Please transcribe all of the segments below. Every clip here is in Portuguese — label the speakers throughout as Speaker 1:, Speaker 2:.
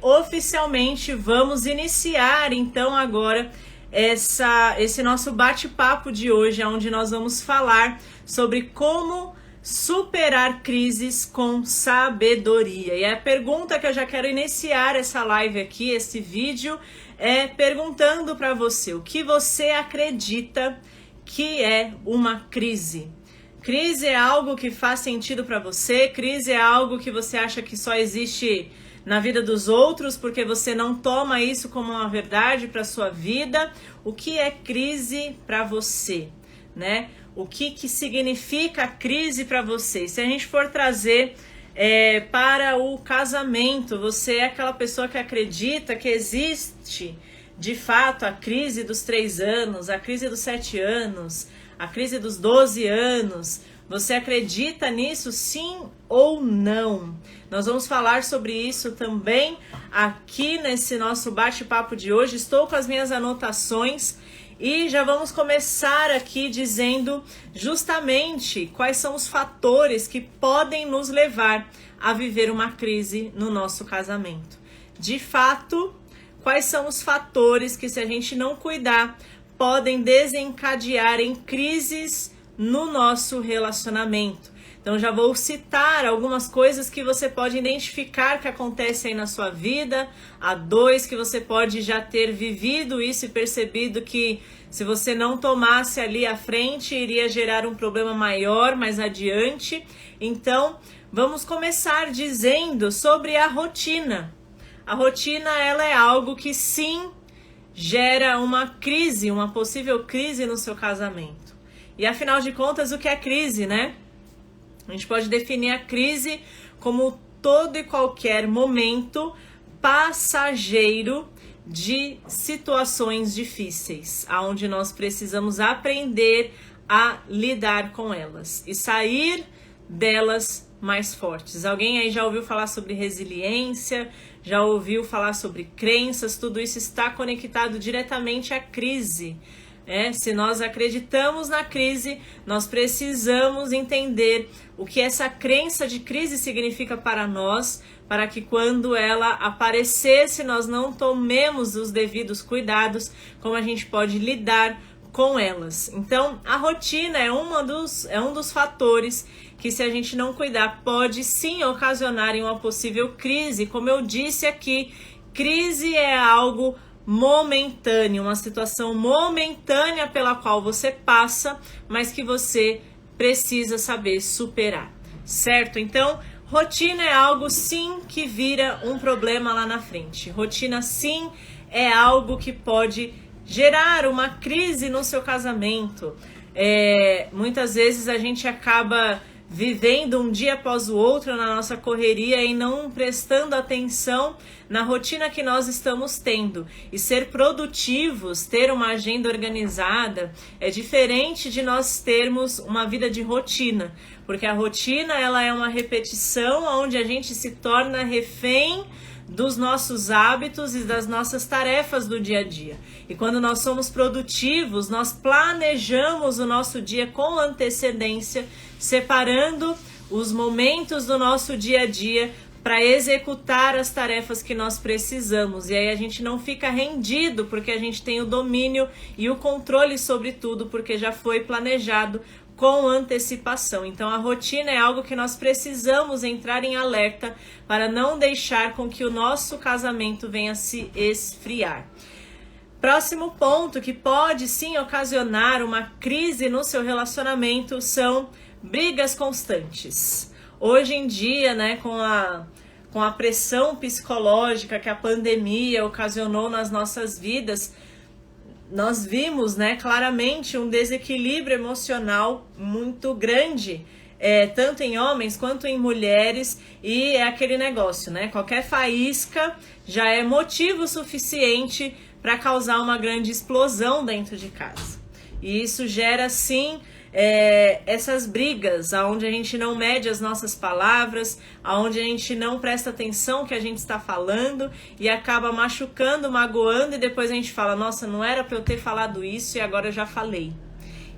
Speaker 1: oficialmente vamos iniciar então agora esse nosso bate-papo de hoje, onde nós vamos falar sobre como superar crises com sabedoria. E a pergunta que eu já quero iniciar essa live aqui, esse vídeo, é perguntando para você: o que você acredita que é uma crise? Crise é algo que faz sentido para você? Crise é algo que você acha que só existe na vida dos outros porque você não toma isso como uma verdade para sua vida? O que é crise para você, né? O que significa a crise para você? Se a gente for trazer para o casamento, você é aquela pessoa que acredita que existe de fato a crise dos 3 anos, a crise dos 7 anos, a crise dos 12 anos. Você acredita nisso, sim ou não? Nós vamos falar sobre isso também aqui nesse nosso bate-papo de hoje. Estou com as minhas anotações e já vamos começar aqui dizendo justamente quais são os fatores que podem nos levar a viver uma crise no nosso casamento. De fato, quais são os fatores que, se a gente não cuidar, podem desencadear em crises no nosso relacionamento. Então já vou citar algumas coisas que você pode identificar que acontecem aí na sua vida. Há 2 que você pode já ter vivido isso e percebido que, se você não tomasse ali à frente, iria gerar um problema maior mais adiante. Então vamos começar dizendo sobre a rotina. A rotina, ela é algo que sim gera uma crise, uma possível crise no seu casamento. E afinal de contas, o que é crise, né? A gente pode definir a crise como todo e qualquer momento passageiro de situações difíceis, onde nós precisamos aprender a lidar com elas e sair delas mais fortes. Alguém aí já ouviu falar sobre resiliência? Já ouviu falar sobre crenças? Tudo isso está conectado diretamente à crise. Se nós acreditamos na crise, nós precisamos entender o que essa crença de crise significa para nós, para que quando ela aparecesse, nós não tomemos os devidos cuidados, como a gente pode lidar com elas. Então, a rotina é um dos fatores que, se a gente não cuidar, pode sim ocasionar em uma possível crise. Como eu disse aqui, crise é algo momentâneo, uma situação momentânea pela qual você passa, mas que você precisa saber superar, certo? Então, rotina é algo sim que vira um problema lá na frente. Rotina sim é algo que pode gerar uma crise no seu casamento. Muitas vezes a gente acaba vivendo um dia após o outro na nossa correria e não prestando atenção na rotina que nós estamos tendo. E ser produtivos, ter uma agenda organizada, é diferente de nós termos uma vida de rotina, porque a rotina, ela é uma repetição onde a gente se torna refém dos nossos hábitos e das nossas tarefas do dia a dia. E quando nós somos produtivos, nós planejamos o nosso dia com antecedência, separando os momentos do nosso dia a dia para executar as tarefas que nós precisamos. E aí a gente não fica rendido, porque a gente tem o domínio e o controle sobre tudo, porque já foi planejado com antecipação. Então a rotina é algo que nós precisamos entrar em alerta para não deixar com que o nosso casamento venha se esfriar. Próximo ponto que pode sim ocasionar uma crise no seu relacionamento são brigas constantes. Hoje em dia, né, com a pressão psicológica que a pandemia ocasionou nas nossas vidas, nós vimos, né, claramente um desequilíbrio emocional muito grande, tanto em homens quanto em mulheres, e é aquele negócio, né? Qualquer faísca já é motivo suficiente para causar uma grande explosão dentro de casa. E isso gera, sim, essas brigas, onde a gente não mede as nossas palavras, onde a gente não presta atenção no que a gente está falando e acaba machucando, magoando, e depois a gente fala: nossa, não era para eu ter falado isso e agora eu já falei.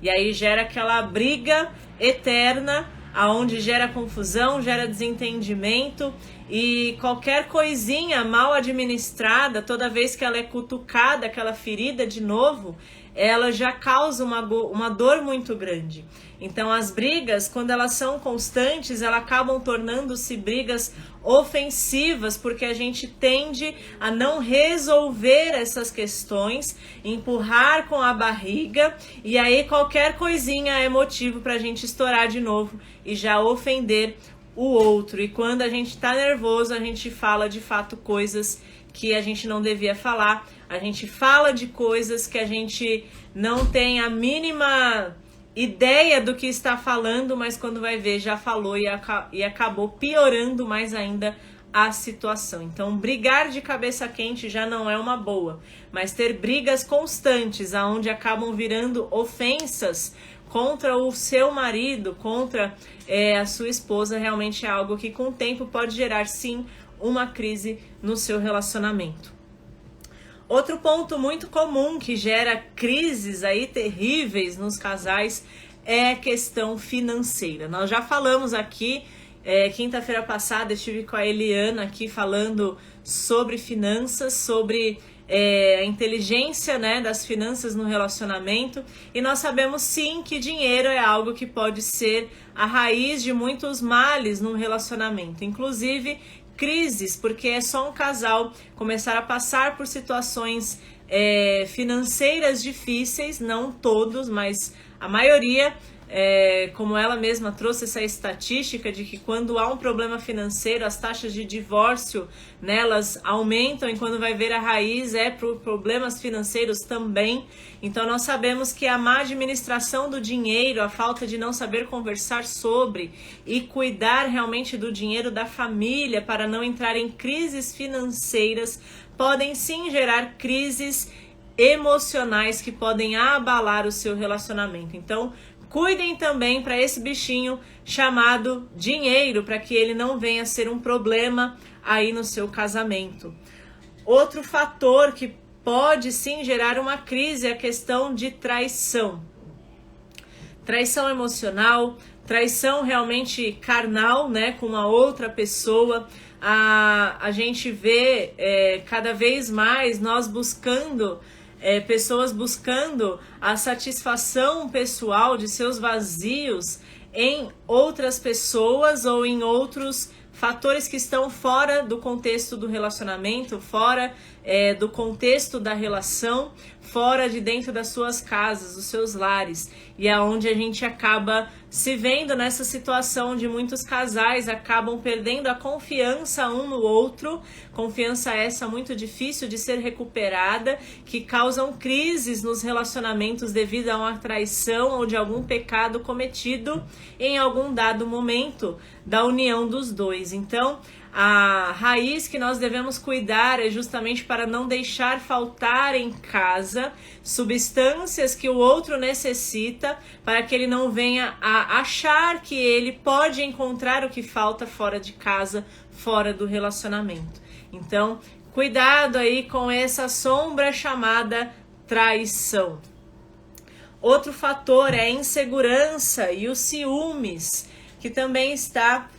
Speaker 1: E aí gera aquela briga eterna aonde gera confusão, gera desentendimento, e qualquer coisinha mal administrada, toda vez que ela é cutucada, aquela ferida de novo, ela já causa uma dor muito grande. Então as brigas, quando elas são constantes, elas acabam tornando-se brigas ofensivas, porque a gente tende a não resolver essas questões, empurrar com a barriga, e aí qualquer coisinha é motivo para a gente estourar de novo e já ofender o outro. E quando a gente tá nervoso, a gente fala de fato coisas que a gente não devia falar, a gente fala de coisas que a gente não tem a mínima ideia do que está falando, mas quando vai ver já falou e acabou piorando mais ainda a situação. Então brigar de cabeça quente já não é uma boa, mas ter brigas constantes aonde acabam virando ofensas contra o seu marido, contra a sua esposa, realmente é algo que com o tempo pode gerar sim uma crise no seu relacionamento. Outro ponto muito comum que gera crises aí terríveis nos casais é a questão financeira. Nós já falamos aqui, quinta-feira passada estive com a Eliana aqui falando sobre finanças, sobre a inteligência, né, das finanças no relacionamento, e nós sabemos sim que dinheiro é algo que pode ser a raiz de muitos males num relacionamento, inclusive crises, porque é só um casal começar a passar por situações financeiras difíceis, não todos, mas a maioria, como ela mesma trouxe essa estatística de que quando há um problema financeiro, as taxas de divórcio nelas aumentam, e quando vai ver a raiz é por problemas financeiros também. Então nós sabemos que a má administração do dinheiro, a falta de não saber conversar sobre e cuidar realmente do dinheiro da família para não entrar em crises financeiras, podem sim gerar crises emocionais que podem abalar o seu relacionamento. Então cuidem também para esse bichinho chamado dinheiro, para que ele não venha a ser um problema aí no seu casamento. Outro fator que pode sim gerar uma crise é a questão de traição. Traição emocional, traição realmente carnal, né, com uma outra pessoa. A gente vê cada vez mais nós buscando pessoas buscando a satisfação pessoal de seus vazios em outras pessoas ou em outros fatores que estão fora do contexto do relacionamento, fora do contexto da relação, fora de dentro das suas casas, dos seus lares. E é onde a gente acaba se vendo nessa situação de muitos casais acabam perdendo a confiança um no outro, confiança essa muito difícil de ser recuperada, que causam crises nos relacionamentos devido a uma traição ou de algum pecado cometido em algum dado momento da união dos dois. Então, a raiz que nós devemos cuidar é justamente para não deixar faltar em casa substâncias que o outro necessita, para que ele não venha a achar que ele pode encontrar o que falta fora de casa, fora do relacionamento. Então, cuidado aí com essa sombra chamada traição. Outro fator é a insegurança e os ciúmes, que também está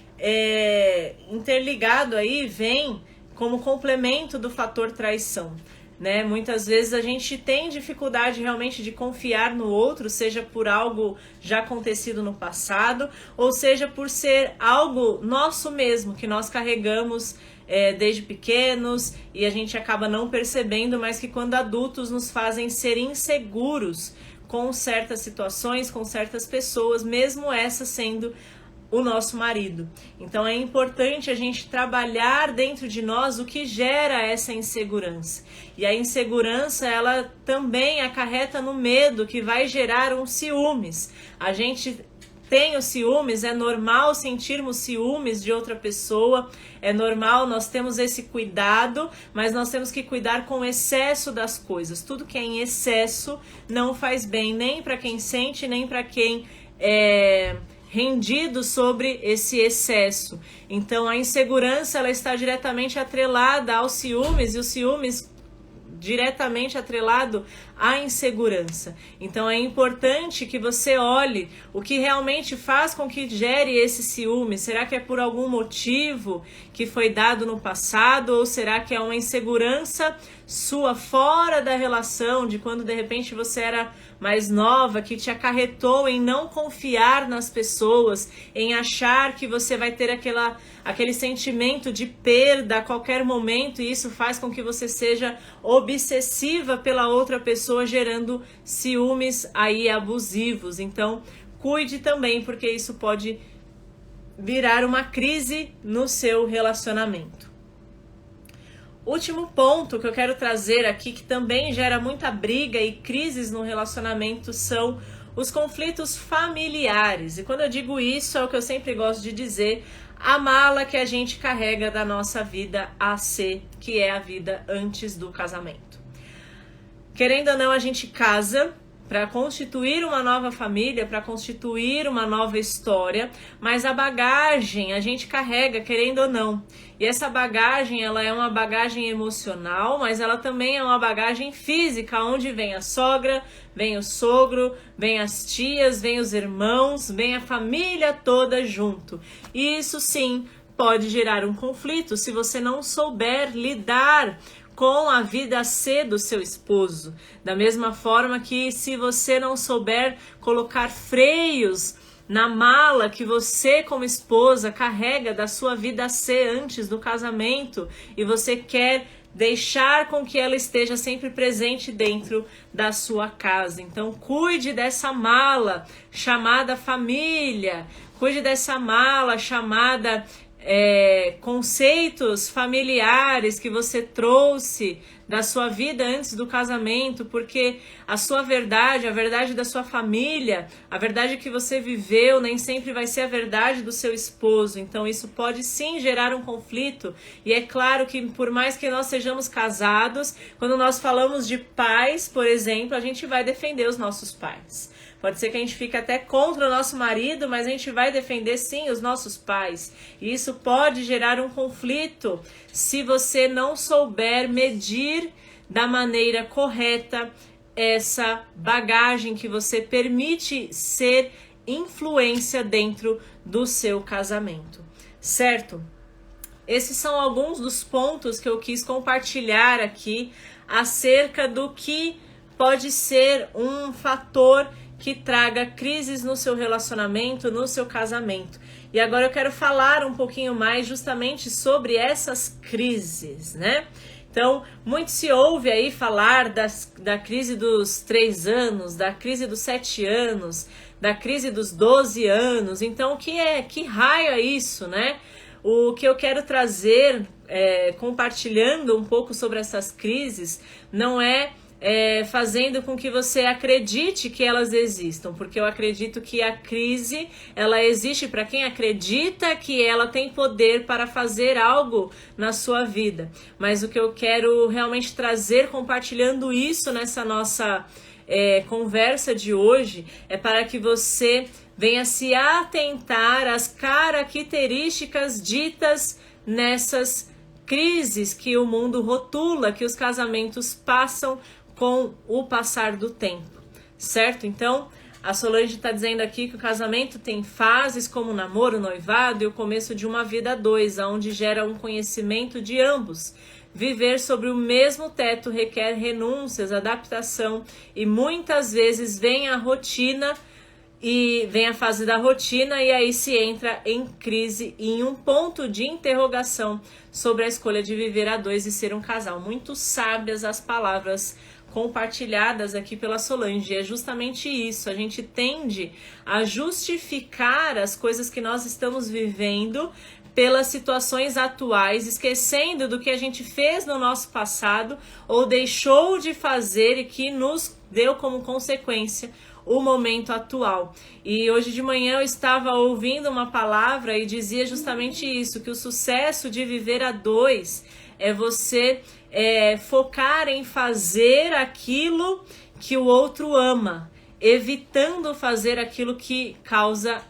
Speaker 1: interligado aí, vem como complemento do fator traição, né? Muitas vezes a gente tem dificuldade realmente de confiar no outro, seja por algo já acontecido no passado, ou seja por ser algo nosso mesmo, que nós carregamos desde pequenos e a gente acaba não percebendo, mas que quando adultos nos fazem ser inseguros com certas situações, com certas pessoas, mesmo essa sendo o nosso marido. Então é importante a gente trabalhar dentro de nós o que gera essa insegurança. E a insegurança, ela também acarreta no medo, que vai gerar um ciúmes. A gente tem os ciúmes, é normal sentirmos ciúmes de outra pessoa, é normal, nós temos esse cuidado, mas nós temos que cuidar com o excesso das coisas. Tudo que é em excesso não faz bem, nem para quem sente, nem para quem rendido sobre esse excesso. Então a insegurança, ela está diretamente atrelada aos ciúmes, e os ciúmes diretamente atrelado à insegurança. Então é importante que você olhe o que realmente faz com que gere esse ciúme. Será que é por algum motivo que foi dado no passado, ou será que é uma insegurança sua fora da relação, de quando de repente você era mais nova, que te acarretou em não confiar nas pessoas, em achar que você vai ter aquele sentimento de perda a qualquer momento, e isso faz com que você seja obsessiva pela outra pessoa, gerando ciúmes aí abusivos. Então, cuide também, porque isso pode virar uma crise no seu relacionamento. Último ponto que eu quero trazer aqui, que também gera muita briga e crises no relacionamento, são os conflitos familiares. E quando eu digo isso, é o que eu sempre gosto de dizer: a mala que a gente carrega da nossa vida AC, que é a vida antes do casamento. Querendo ou não, a gente casa para constituir uma nova família, para constituir uma nova história, mas a bagagem a gente carrega, querendo ou não. E essa bagagem, ela é uma bagagem emocional, mas ela também é uma bagagem física, onde vem a sogra, vem o sogro, vem as tias, vem os irmãos, vem a família toda junto. E isso sim pode gerar um conflito se você não souber lidar com a vida C do seu esposo. Da mesma forma que se você não souber colocar freios na mala que você como esposa carrega da sua vida C antes do casamento, e você quer deixar com que ela esteja sempre presente dentro da sua casa. Então cuide dessa mala chamada família, cuide dessa mala chamada conceitos familiares que você trouxe da sua vida antes do casamento, porque a sua verdade, a verdade da sua família, a verdade que você viveu nem sempre vai ser a verdade do seu esposo. Então isso pode sim gerar um conflito, e é claro que por mais que nós sejamos casados, quando nós falamos de pais, por exemplo, a gente vai defender os nossos pais. Pode ser que a gente fique até contra o nosso marido, mas a gente vai defender sim os nossos pais. E isso pode gerar um conflito se você não souber medir da maneira correta essa bagagem que você permite ser influência dentro do seu casamento, certo? Esses são alguns dos pontos que eu quis compartilhar aqui acerca do que pode ser um fator que traga crises no seu relacionamento, no seu casamento. E agora eu quero falar um pouquinho mais justamente sobre essas crises, né? Então, muito se ouve aí falar da crise dos 3 anos, da crise dos 7 anos, da crise dos 12 anos. Então, que raio é isso, né? O que eu quero trazer, compartilhando um pouco sobre essas crises, não é fazendo com que você acredite que elas existam, porque eu acredito que a crise, ela existe para quem acredita que ela tem poder para fazer algo na sua vida. Mas o que eu quero realmente trazer, compartilhando isso nessa nossa conversa de hoje, é para que você venha se atentar às características ditas nessas crises que o mundo rotula, que os casamentos passam com o passar do tempo, certo? Então, a Solange está dizendo aqui que o casamento tem fases como o namoro, o noivado e o começo de uma vida a dois, onde gera um conhecimento de ambos. Viver sobre o mesmo teto requer renúncias, adaptação, e muitas vezes vem a rotina e vem a fase da rotina, e aí se entra em crise e em um ponto de interrogação sobre a escolha de viver a dois e ser um casal. Muito sábias as palavras compartilhadas aqui pela Solange. É justamente isso, a gente tende a justificar as coisas que nós estamos vivendo pelas situações atuais, esquecendo do que a gente fez no nosso passado ou deixou de fazer e que nos deu como consequência o momento atual. E hoje de manhã eu estava ouvindo uma palavra e dizia justamente isso, que o sucesso de viver a dois é você focar em fazer aquilo que o outro ama, evitando fazer aquilo que causa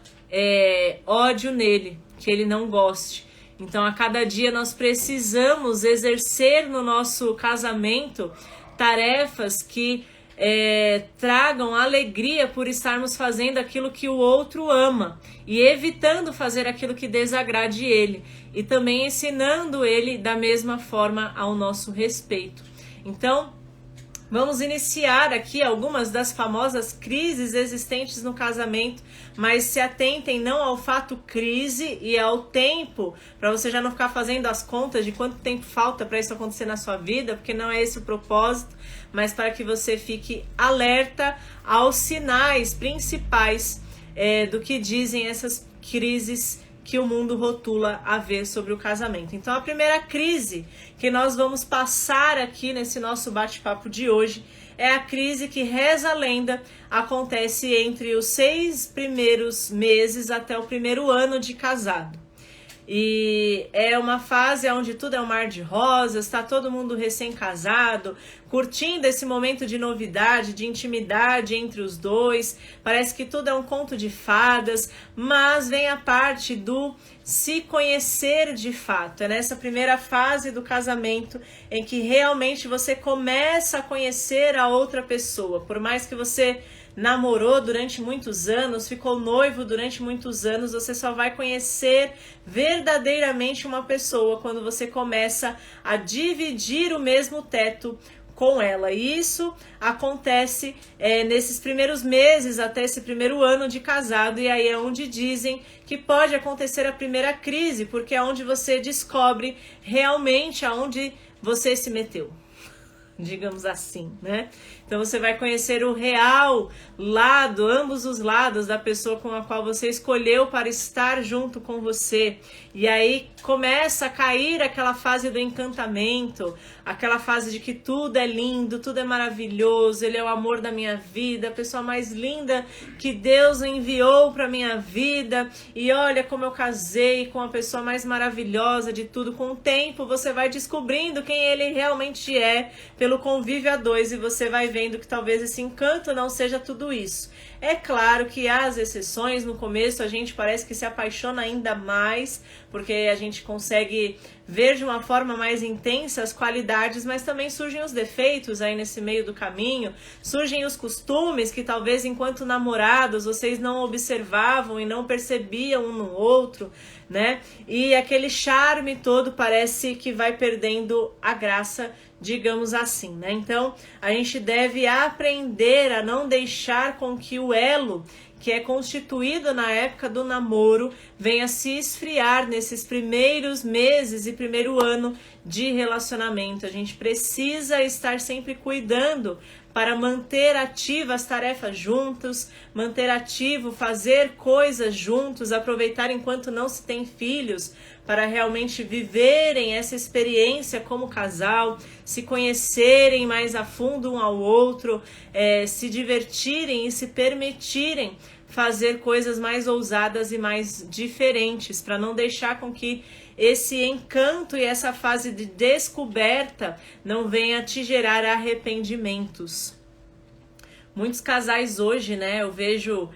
Speaker 1: ódio nele, que ele não goste. Então, a cada dia nós precisamos exercer no nosso casamento tarefas que tragam alegria por estarmos fazendo aquilo que o outro ama e evitando fazer aquilo que desagrade ele, e também ensinando ele da mesma forma ao nosso respeito. Então, vamos iniciar aqui algumas das famosas crises existentes no casamento, mas se atentem não ao fato crise e ao tempo, para você já não ficar fazendo as contas de quanto tempo falta para isso acontecer na sua vida, porque não é esse o propósito, mas para que você fique alerta aos sinais principais do que dizem essas crises que o mundo rotula a ver sobre o casamento. Então, a primeira crise que nós vamos passar aqui nesse nosso bate-papo de hoje é a crise que, reza a lenda, acontece entre os 6 primeiros meses até o primeiro ano de casado. E é uma fase onde tudo é um mar de rosas, está todo mundo recém-casado, curtindo esse momento de novidade, de intimidade entre os dois. Parece que tudo é um conto de fadas, mas vem a parte do se conhecer de fato. É nessa primeira fase do casamento em que realmente você começa a conhecer a outra pessoa. Por mais que você namorou durante muitos anos, ficou noivo durante muitos anos, você só vai conhecer verdadeiramente uma pessoa quando você começa a dividir o mesmo teto com ela. E isso acontece nesses primeiros meses até esse primeiro ano de casado, e aí é onde dizem que pode acontecer a primeira crise, porque é onde você descobre realmente aonde você se meteu, digamos assim, né? Então você vai conhecer o real lado, ambos os lados da pessoa com a qual você escolheu para estar junto com você. E aí começa a cair aquela fase do encantamento, aquela fase de que tudo é lindo, tudo é maravilhoso, ele é o amor da minha vida, a pessoa mais linda que Deus enviou para minha vida. E olha como eu casei com a pessoa mais maravilhosa de tudo. Com o tempo você vai descobrindo quem ele realmente é pelo convívio a dois, e você vai vendo que talvez esse encanto não seja tudo isso. É claro que há as exceções. No começo a gente parece que se apaixona ainda mais, porque a gente consegue ver de uma forma mais intensa as qualidades, mas também surgem os defeitos aí nesse meio do caminho, surgem os costumes que talvez enquanto namorados vocês não observavam e não percebiam um no outro, né? E aquele charme todo parece que vai perdendo a graça, digamos assim, né? Então, a gente deve aprender a não deixar com que o elo que é constituído na época do namoro venha se esfriar nesses primeiros meses e primeiro ano de relacionamento. A gente precisa estar sempre cuidando para manter ativas as tarefas juntos, manter ativo, fazer coisas juntos, aproveitar enquanto não se tem filhos, para realmente viverem essa experiência como casal, se conhecerem mais a fundo um ao outro, se divertirem e se permitirem fazer coisas mais ousadas e mais diferentes, para não deixar com que esse encanto e essa fase de descoberta não venha te gerar arrependimentos. Muitos casais hoje, né, eu vejo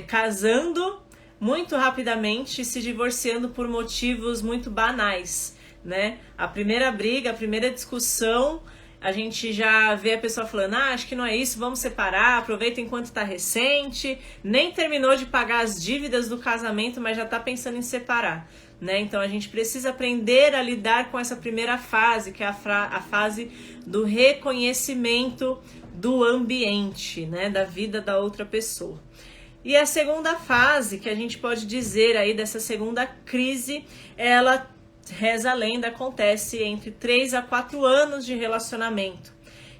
Speaker 1: casando muito rapidamente e se divorciando por motivos muito banais, né? A primeira briga, a primeira discussão, a gente já vê a pessoa falando, acho que não é isso, vamos separar, aproveita enquanto tá recente, nem terminou de pagar as dívidas do casamento, mas já tá pensando em separar, né? Então a gente precisa aprender a lidar com essa primeira fase, que é a fase do reconhecimento do ambiente, né? Da vida da outra pessoa. E a segunda fase, que a gente pode dizer aí dessa segunda crise, ela, reza a lenda, acontece entre 3 a 4 anos de relacionamento,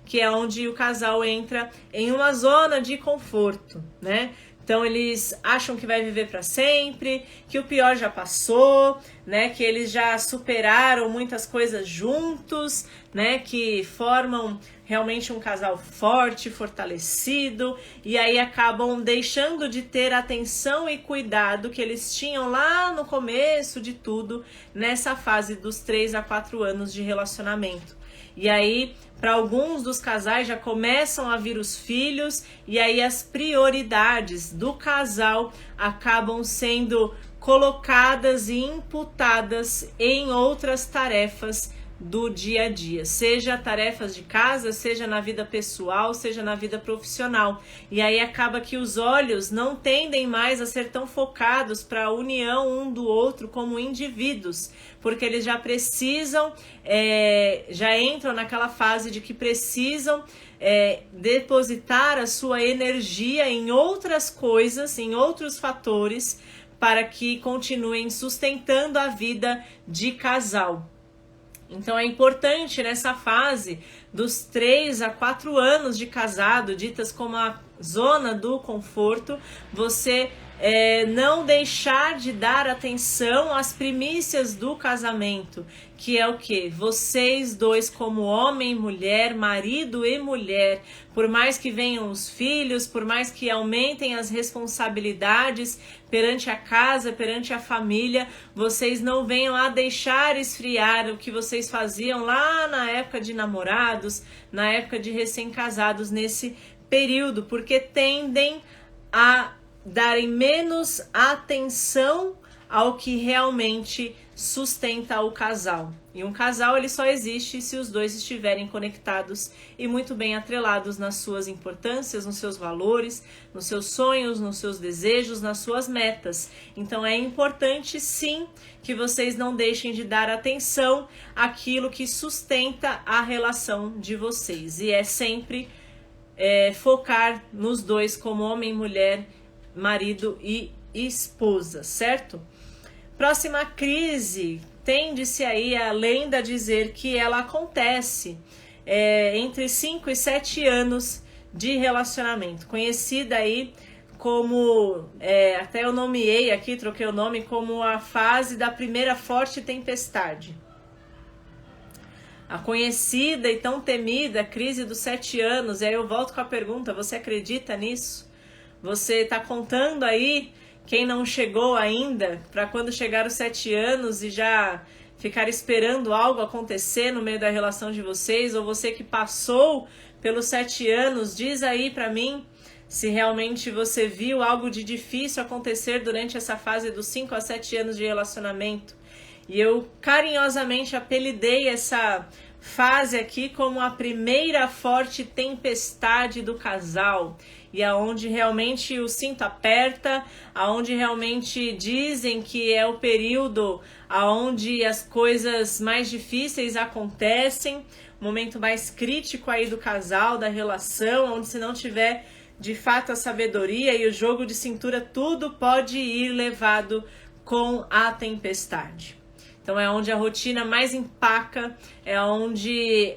Speaker 1: que é onde o casal entra em uma zona de conforto, né? Então eles acham que vai viver para sempre, que o pior já passou, né? Que eles já superaram muitas coisas juntos, né? Que formam realmente um casal forte, fortalecido, e aí acabam deixando de ter atenção e cuidado que eles tinham lá no começo de tudo, nessa fase dos 3 a 4 anos de relacionamento. E aí, para alguns dos casais já começam a vir os filhos, e aí as prioridades do casal acabam sendo colocadas e imputadas em outras tarefas do dia a dia, seja tarefas de casa, seja na vida pessoal, seja na vida profissional. E aí acaba que os olhos não tendem mais a ser tão focados para a união um do outro como indivíduos, porque eles já precisam, já entram naquela fase de que precisam depositar a sua energia em outras coisas, em outros fatores, para que continuem sustentando a vida de casal. Então é importante nessa fase dos 3 a 4 anos de casado, ditas como a zona do conforto, você não deixar de dar atenção às primícias do casamento, que é o quê? Vocês dois como homem e mulher, marido e mulher, por mais que venham os filhos, por mais que aumentem as responsabilidades perante a casa, perante a família, vocês não venham a deixar esfriar o que vocês faziam lá na época de namorados, na época de recém-casados, nesse período, porque tendem a darem menos atenção ao que realmente sustenta o casal. E um casal ele só existe se os dois estiverem conectados e muito bem atrelados nas suas importâncias, nos seus valores, nos seus sonhos, nos seus desejos, nas suas metas. Então é importante sim que vocês não deixem de dar atenção àquilo que sustenta a relação de vocês. E é sempre focar nos dois como homem e mulher, marido e esposa, certo? Próxima crise, tende-se aí a lenda dizer que ela acontece entre 5 e 7 anos de relacionamento, conhecida aí como, até eu nomeei aqui, troquei o nome, como a fase da primeira forte tempestade. A conhecida e tão temida crise dos 7 anos, e aí eu volto com a pergunta, você acredita nisso? Você está contando aí, quem não chegou ainda, para quando chegar os 7 anos e já ficar esperando algo acontecer no meio da relação de vocês, ou você que passou pelos 7 anos, diz aí para mim se realmente você viu algo de difícil acontecer durante essa fase dos 5 a 7 anos de relacionamento. E eu carinhosamente apelidei essa fase aqui como a primeira forte tempestade do casal, e aonde realmente o cinto aperta, aonde realmente dizem que é o período aonde as coisas mais difíceis acontecem, momento mais crítico aí do casal, da relação, onde se não tiver de fato a sabedoria e o jogo de cintura, tudo pode ir levado com a tempestade. Então é onde a rotina mais empaca, é onde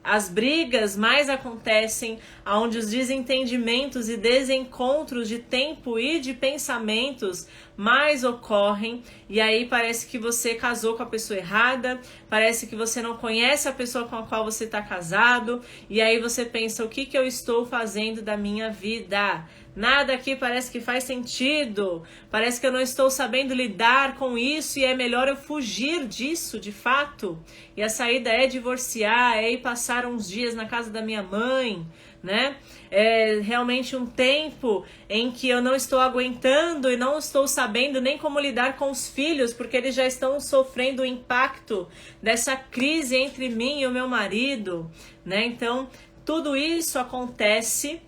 Speaker 1: as brigas mais acontecem, onde os desentendimentos e desencontros de tempo e de pensamentos mais ocorrem. E aí parece que você casou com a pessoa errada, parece que você não conhece a pessoa com a qual você está casado, e aí você pensa, o que eu estou fazendo da minha vida? Nada aqui parece que faz sentido, parece que eu não estou sabendo lidar com isso e é melhor eu fugir disso de fato. E a saída é divorciar, é ir passar uns dias na casa da minha mãe, né? É realmente um tempo em que eu não estou aguentando e não estou sabendo nem como lidar com os filhos, porque eles já estão sofrendo o impacto dessa crise entre mim e o meu marido, né? Então, tudo isso acontece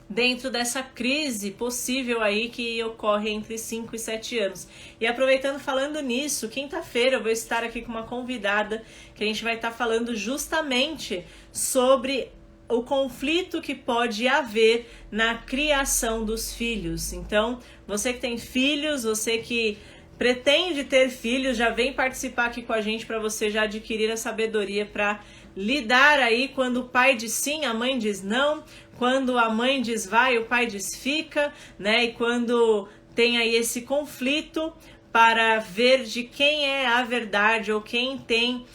Speaker 1: dentro dessa crise possível aí que ocorre entre 5 e 7 anos. E aproveitando, falando nisso, quinta-feira eu vou estar aqui com uma convidada que a gente vai estar falando justamente sobre o conflito que pode haver na criação dos filhos. Então, você que tem filhos, você que pretende ter filhos, já vem participar aqui com a gente para você já adquirir a sabedoria para lidar aí quando o pai diz sim, a mãe diz não, quando a mãe diz vai, o pai diz fica, né? E quando tem aí esse conflito para ver de quem é a verdade ou quem tem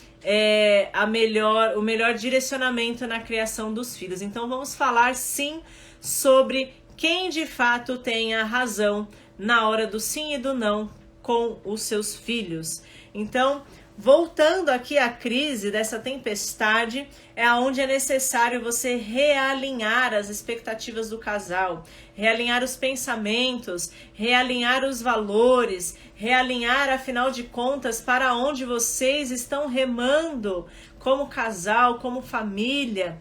Speaker 1: o melhor direcionamento na criação dos filhos. Então vamos falar sim sobre quem de fato tem a razão na hora do sim e do não com os seus filhos. Então Voltando aqui à crise dessa tempestade, é onde é necessário você realinhar as expectativas do casal, realinhar os pensamentos, realinhar os valores, realinhar, afinal de contas, para onde vocês estão remando como casal, como família,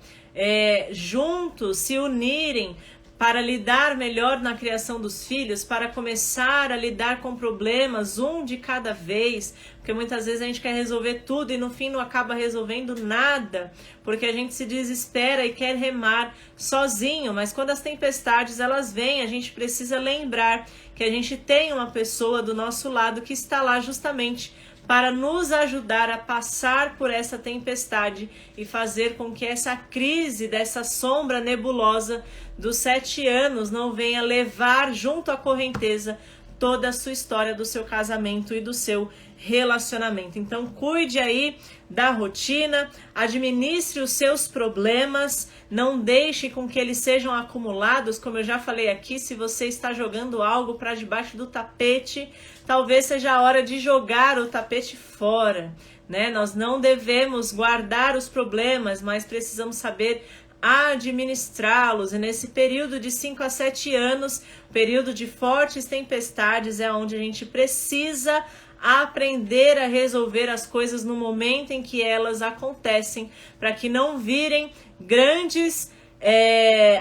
Speaker 1: juntos se unirem para lidar melhor na criação dos filhos, para começar a lidar com problemas um de cada vez, porque muitas vezes a gente quer resolver tudo e no fim não acaba resolvendo nada, porque a gente se desespera e quer remar sozinho, mas quando as tempestades elas vêm, a gente precisa lembrar que a gente tem uma pessoa do nosso lado que está lá justamente para nos ajudar a passar por essa tempestade e fazer com que essa crise dessa sombra nebulosa dos 7 anos não venha levar junto à correnteza toda a sua história do seu casamento e do seu relacionamento. Então cuide aí da rotina, administre os seus problemas, não deixe com que eles sejam acumulados, como eu já falei aqui, se você está jogando algo para debaixo do tapete, talvez seja a hora de jogar o tapete fora, né? Nós não devemos guardar os problemas, mas precisamos saber administrá-los, e nesse período de 5 a 7 anos, período de fortes tempestades, é onde a gente precisa aprender a resolver as coisas no momento em que elas acontecem, para que não virem grandes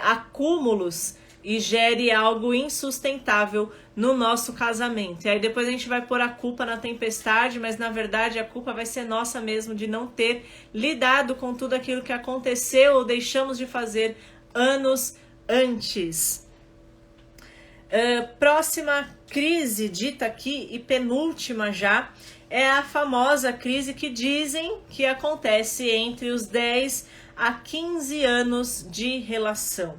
Speaker 1: acúmulos e gere algo insustentável no nosso casamento. E aí depois a gente vai pôr a culpa na tempestade, mas na verdade a culpa vai ser nossa mesmo de não ter lidado com tudo aquilo que aconteceu ou deixamos de fazer anos antes. Próxima crise dita aqui e penúltima já é a famosa crise que dizem que acontece entre os 10 a 15 anos de relação,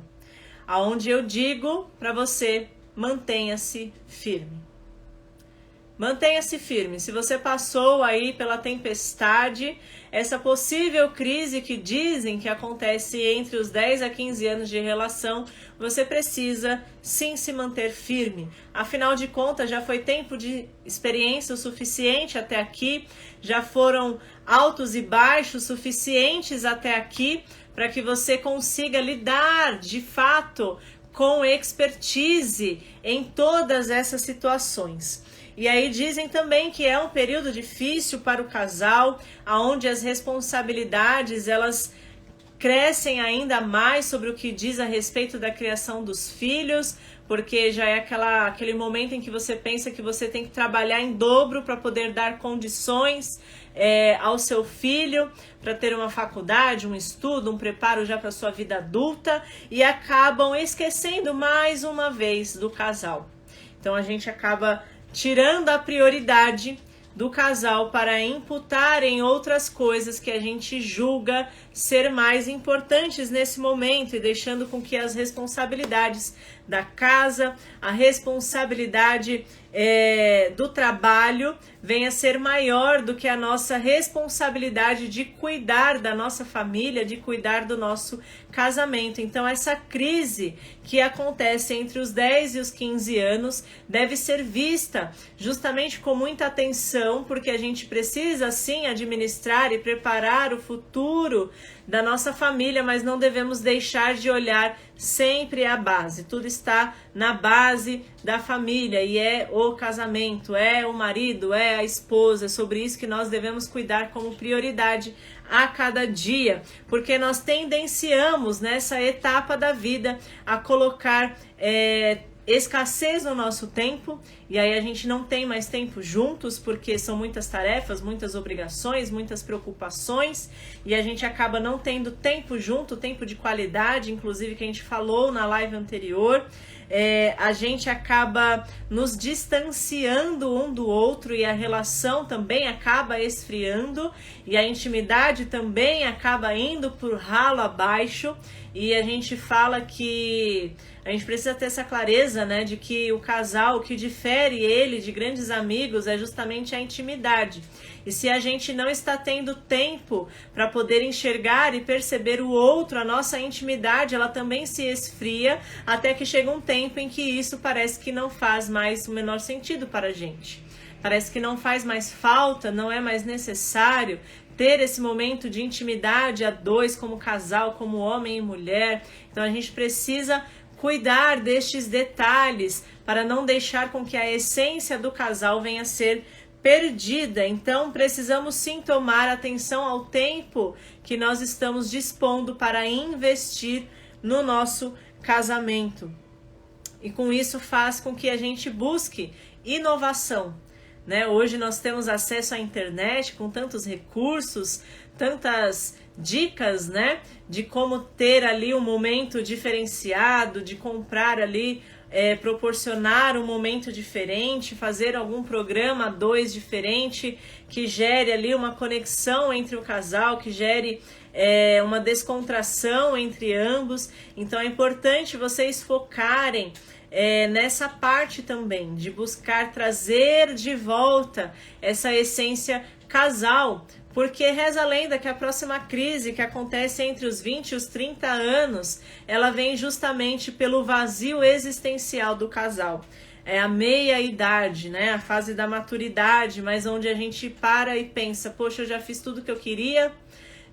Speaker 1: aonde eu digo para você: mantenha-se firme. Mantenha-se firme. Se você passou aí pela tempestade, essa possível crise que dizem que acontece entre os 10 a 15 anos de relação, você precisa sim se manter firme. Afinal de contas, já foi tempo de experiência o suficiente até aqui, já foram altos e baixos suficientes até aqui para que você consiga lidar de fato com expertise em todas essas situações. E aí dizem também que é um período difícil para o casal, onde as responsabilidades elas crescem ainda mais sobre o que diz a respeito da criação dos filhos, porque já é aquele momento em que você pensa que você tem que trabalhar em dobro para poder dar condições ao seu filho, para ter uma faculdade, um estudo, um preparo já para a sua vida adulta, e acabam esquecendo mais uma vez do casal. Então a gente acaba tirando a prioridade do casal para imputar em outras coisas que a gente julga ser mais importantes nesse momento e deixando com que as responsabilidades da casa, a responsabilidade do trabalho venha ser maior do que a nossa responsabilidade de cuidar da nossa família, de cuidar do nosso casamento. Então essa crise que acontece entre os 10 e os 15 anos deve ser vista justamente com muita atenção, porque a gente precisa sim administrar e preparar o futuro da nossa família, mas não devemos deixar de olhar sempre a base. Tudo está na base da família e é o casamento, é o marido, é a esposa. É sobre isso que nós devemos cuidar como prioridade a cada dia, porque nós tendenciamos nessa etapa da vida a colocar escassez no nosso tempo, e aí a gente não tem mais tempo juntos, porque são muitas tarefas, muitas obrigações, muitas preocupações, e a gente acaba não tendo tempo junto, tempo de qualidade, inclusive que a gente falou na live anterior. A gente acaba nos distanciando um do outro e a relação também acaba esfriando e a intimidade também acaba indo por ralo abaixo, e a gente fala que a gente precisa ter essa clareza, né, de que o casal, o que difere ele de grandes amigos é justamente a intimidade. E se a gente não está tendo tempo para poder enxergar e perceber o outro, a nossa intimidade, ela também se esfria, até que chega um tempo em que isso parece que não faz mais o menor sentido para a gente. parece que não faz mais falta, não é mais necessário ter esse momento de intimidade a dois, como casal, como homem e mulher. Então a gente precisa cuidar destes detalhes para não deixar com que a essência do casal venha a ser perdida. Então precisamos sim tomar atenção ao tempo que nós estamos dispondo para investir no nosso casamento. E com isso faz com que a gente busque inovação, né? Hoje nós temos acesso à internet com tantos recursos, tantas dicas, né? De como ter ali um momento diferenciado, de comprar ali, proporcionar um momento diferente, fazer algum programa a dois diferente, que gere ali uma conexão entre o casal, que gere uma descontração entre ambos. Então é importante vocês focarem nessa parte também, de buscar trazer de volta essa essência casal, porque reza a lenda que a próxima crise que acontece entre os 20 e os 30 anos, ela vem justamente pelo vazio existencial do casal. É a meia-idade, né? A fase da maturidade, mas onde a gente para e pensa, poxa, eu já fiz tudo que eu queria,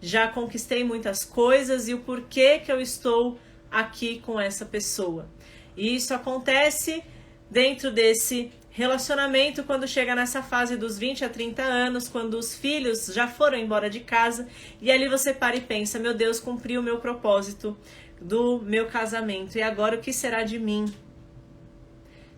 Speaker 1: já conquistei muitas coisas, e o porquê que eu estou aqui com essa pessoa? E isso acontece dentro desse relacionamento quando chega nessa fase dos 20 a 30 anos, quando os filhos já foram embora de casa, e ali você para e pensa, meu Deus, cumpri o meu propósito do meu casamento, e agora o que será de mim?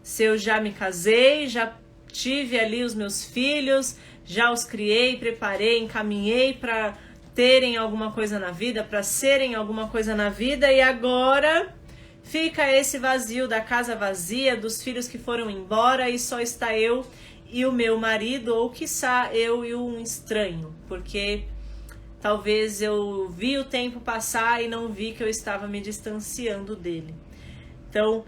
Speaker 1: Se eu já me casei, já tive ali os meus filhos, já os criei, preparei, encaminhei para terem alguma coisa na vida, para serem alguma coisa na vida, e agora fica esse vazio da casa vazia, dos filhos que foram embora, e só está eu e o meu marido, ou quiçá eu e um estranho, porque talvez eu vi o tempo passar e não vi que eu estava me distanciando dele. Então,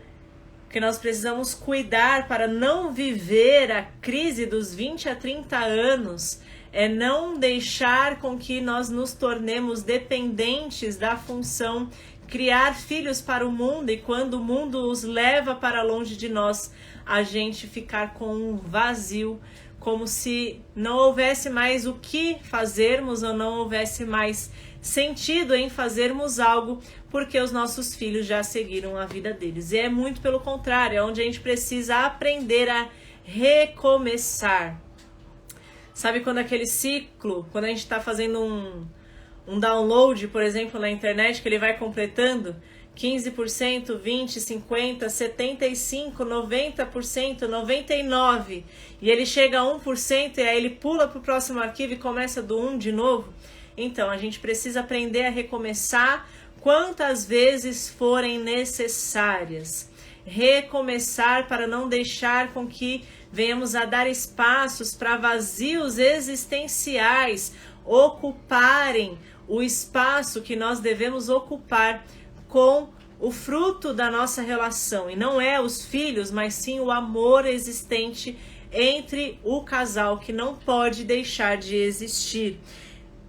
Speaker 1: o que nós precisamos cuidar para não viver a crise dos 20 a 30 anos é não deixar com que nós nos tornemos dependentes da função criar filhos para o mundo, e quando o mundo os leva para longe de nós, a gente ficar com um vazio, como se não houvesse mais o que fazermos, ou não houvesse mais sentido em fazermos algo, porque os nossos filhos já seguiram a vida deles. E é muito pelo contrário, é onde a gente precisa aprender a recomeçar. Sabe quando aquele ciclo, quando a gente está fazendo um download, por exemplo, na internet, que ele vai completando 15%, 20%, 50%, 75%, 90%, 99%, e ele chega a 1%, e aí ele pula para o próximo arquivo e começa do 1 de novo. Então, a gente precisa aprender a recomeçar quantas vezes forem necessárias. Recomeçar para não deixar com que venhamos a dar espaços para vazios existenciais ocuparem o espaço que nós devemos ocupar com o fruto da nossa relação. E não é os filhos, mas sim o amor existente entre o casal, que não pode deixar de existir.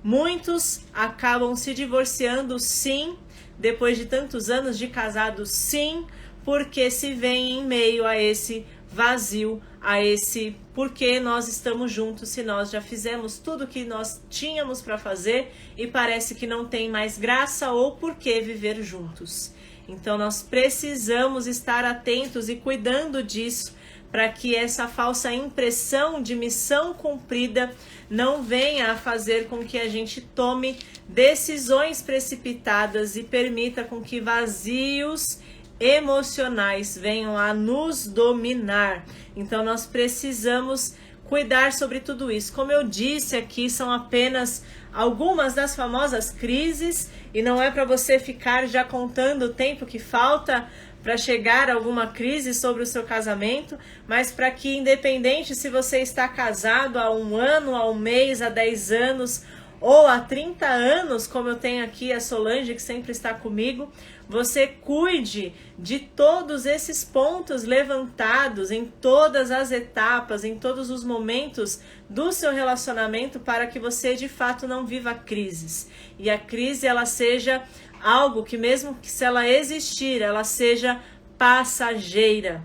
Speaker 1: Muitos acabam se divorciando, sim, depois de tantos anos de casado, sim, porque se veem em meio a esse vazio, a esse porque nós estamos juntos, se nós já fizemos tudo que nós tínhamos para fazer e parece que não tem mais graça, ou por que viver juntos. Então nós precisamos estar atentos e cuidando disso, para que essa falsa impressão de missão cumprida não venha a fazer com que a gente tome decisões precipitadas e permita com que vazios emocionais venham a nos dominar. Então nós precisamos cuidar sobre tudo isso. Como eu disse aqui, são apenas algumas das famosas crises, e não é para você ficar já contando o tempo que falta para chegar a alguma crise sobre o seu casamento, mas para que, independente se você está casado há 1 ano, há 1 mês, há 10 anos ou há 30 anos, como eu tenho aqui a Solange, que sempre está comigo, você cuide de todos esses pontos levantados em todas as etapas, em todos os momentos do seu relacionamento, para que você de fato não viva crises. E a crise, ela seja algo que, mesmo que se ela existir, ela seja passageira.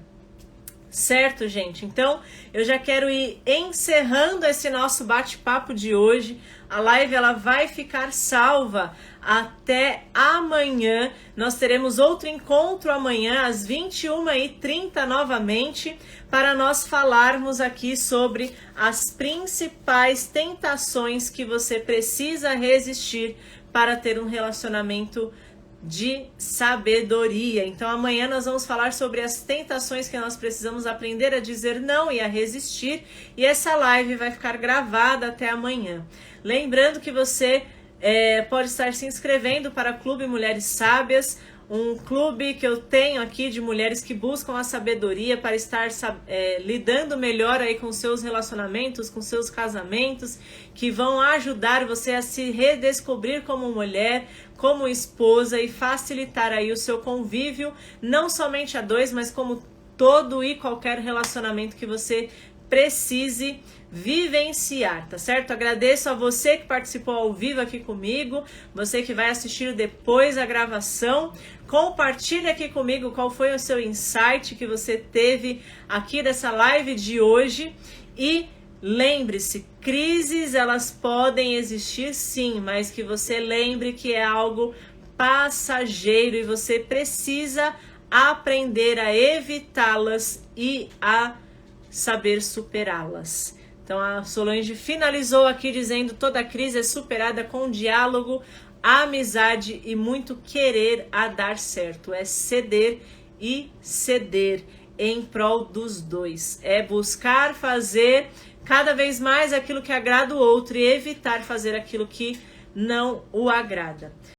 Speaker 1: Certo, gente? Então, eu já quero ir encerrando esse nosso bate-papo de hoje. A live ela vai ficar salva até amanhã. Nós teremos outro encontro amanhã às 21h30 novamente para nós falarmos aqui sobre as principais tentações que você precisa resistir para ter um relacionamento de sabedoria. Então amanhã nós vamos falar sobre as tentações que nós precisamos aprender a dizer não e a resistir, e essa live vai ficar gravada até amanhã. Lembrando que você pode estar se inscrevendo para o Clube Mulheres Sábias, um clube que eu tenho aqui de mulheres que buscam a sabedoria para estar lidando melhor aí com seus relacionamentos, com seus casamentos, que vão ajudar você a se redescobrir como mulher, como esposa e facilitar aí o seu convívio, não somente a dois, mas como todo e qualquer relacionamento que você precise vivenciar, tá certo? Agradeço a você que participou ao vivo aqui comigo, você que vai assistir depois a gravação. Compartilhe aqui comigo qual foi o seu insight que você teve aqui dessa live de hoje. E lembre-se, crises elas podem existir sim, mas que você lembre que é algo passageiro e você precisa aprender a evitá-las e a saber superá-las. Então a Solange finalizou aqui dizendo: toda crise é superada com diálogo, amizade e muito querer a dar certo. É ceder e ceder em prol dos dois. É buscar fazer cada vez mais aquilo que agrada o outro e evitar fazer aquilo que não o agrada.